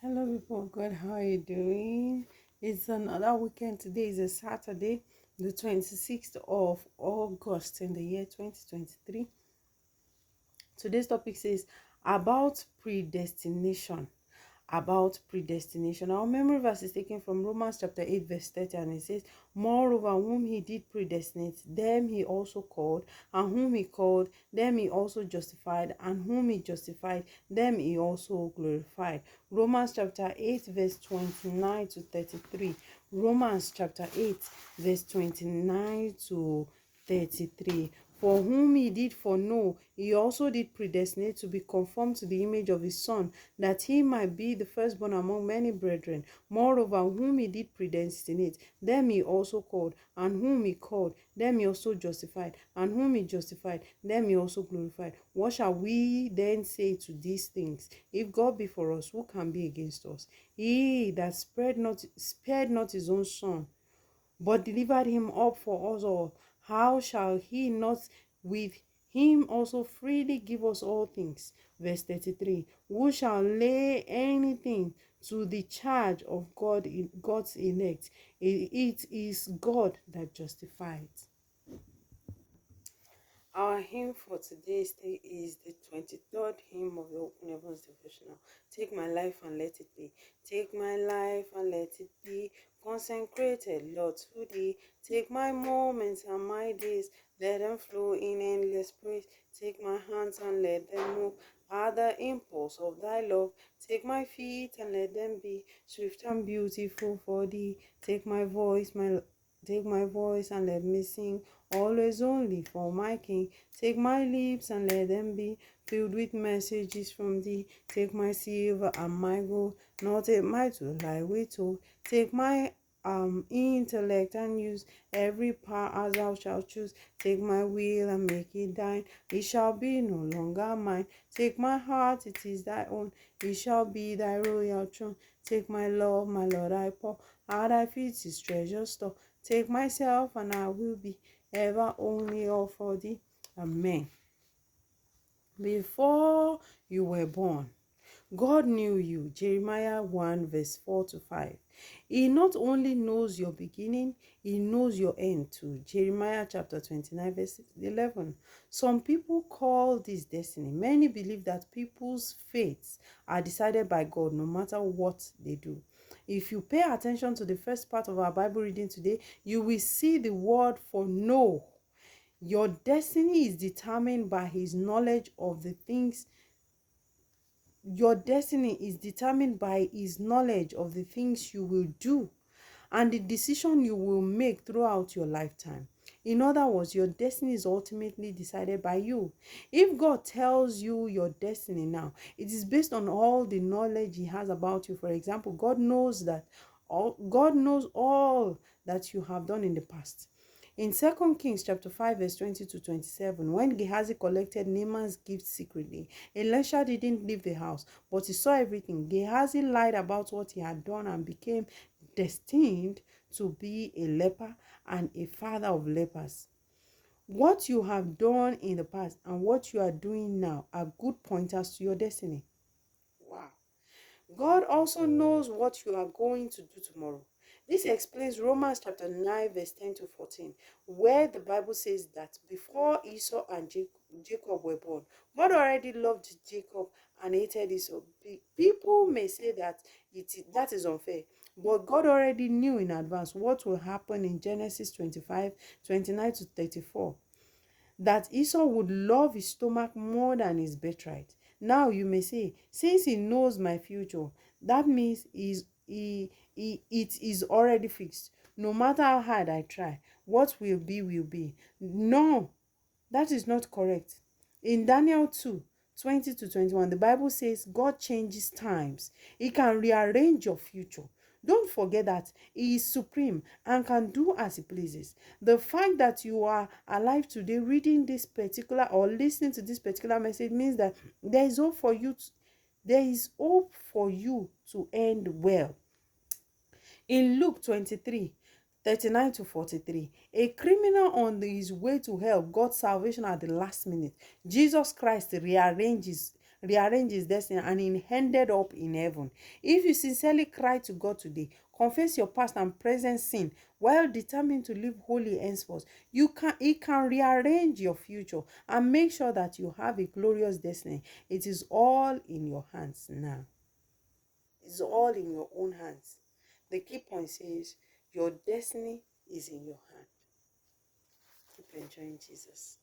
Hello, people of God. How are you doing? It's another weekend. Today is a Saturday, the 26th of August in the year 2023. Today's topic says about predestination. About predestination. Our memory verse is taken from Romans chapter 8, verse 30, and it says, moreover, whom he did predestinate, them he also called, and whom he called, them he also justified, and whom he justified, them he also glorified. Romans chapter 8, verse 29 to 33. Romans chapter 8, verse 29 to 33. For whom he did foreknow, he also did predestinate to be conformed to the image of his Son, that he might be the firstborn among many brethren. Moreover, whom he did predestinate, them he also called, and whom he called, them he also justified, and whom he justified, them he also glorified. What shall we then say to these things? If God be for us, who can be against us? He that spared not his own Son, but delivered him up for us all, how shall he not with him also freely give us all things? Verse 33. Who shall lay anything to the charge of God's elect? It is God that justifies. Our hymn for today's day is the 23rd hymn of the Open Heavens devotional. Take my life and let it be. Take my life and let it be consecrated, Lord, to thee. Take my moments and my days, let them flow in endless praise. Take my hands and let them move at the impulse of thy love. Take my feet and let them be swift and beautiful for thee. Take my voice and let me sing, always only for my King. Take my lips and let them be filled with messages from thee. Take my silver and my gold, not take my to lie with told. Take my intellect and use every part as thou shalt choose. Take my will and make it thine, it shall be no longer mine. Take my heart, it is thy own, it shall be thy royal throne. Take my love, my Lord, I pour at thy feet is treasure store. Take myself and I will be ever only all for thee. Amen. Before you were born, God knew you. Jeremiah 1 verse 4 to 5. He not only knows your beginning, he knows your end too. Jeremiah chapter 29 verse 11. Some people call this destiny. Many believe that people's fates are decided by God no matter what they do. If you pay attention to the first part of our Bible reading today, you will see the word for know. Your destiny is determined by his knowledge of the things Your destiny is determined by his knowledge of the things you will do and the decision you will make throughout your lifetime. In other words, your destiny is ultimately decided by you. If God tells you your destiny now, it is based on all the knowledge he has about you. For example, God knows all that you have done in the past. In 2 Kings chapter 5 verse 20 to 27, when Gehazi collected Naaman's gift secretly, Elisha didn't leave the house, but he saw everything. Gehazi lied about what he had done and became destined to be a leper and a father of lepers. What you have done in the past and what you are doing now are good pointers to your destiny. Wow. God also knows what you are going to do tomorrow. This explains Romans chapter 9 verse 10 to 14, where the Bible says that before Esau and Jacob were born, God already loved Jacob and hated Esau. People may say that that is unfair, but God already knew in advance what will happen in Genesis 25, 29 to 34, that Esau would love his stomach more than his birthright. Now you may say, since he knows my future, that means it is already fixed. No matter how hard I try, what will be will be. No, that is not correct. In Daniel 2, 20 to 21, the Bible says God changes times. He can rearrange your future. Don't forget that he is supreme and can do as he pleases. The fact that you are alive today reading this particular or listening to this particular message means that there is hope for you. There is hope for you to end well. In Luke 23, 39 to 43, a criminal on his way to hell got salvation at the last minute. Jesus Christ rearrange his destiny, and he ended up in heaven. If you sincerely cry to God today, confess your past and present sin while determined to live holy henceforth, he can rearrange your future and make sure that you have a glorious destiny. It is all in your hands now. It's all in your own hands. The key point says your destiny is in your hand. Keep enjoying Jesus.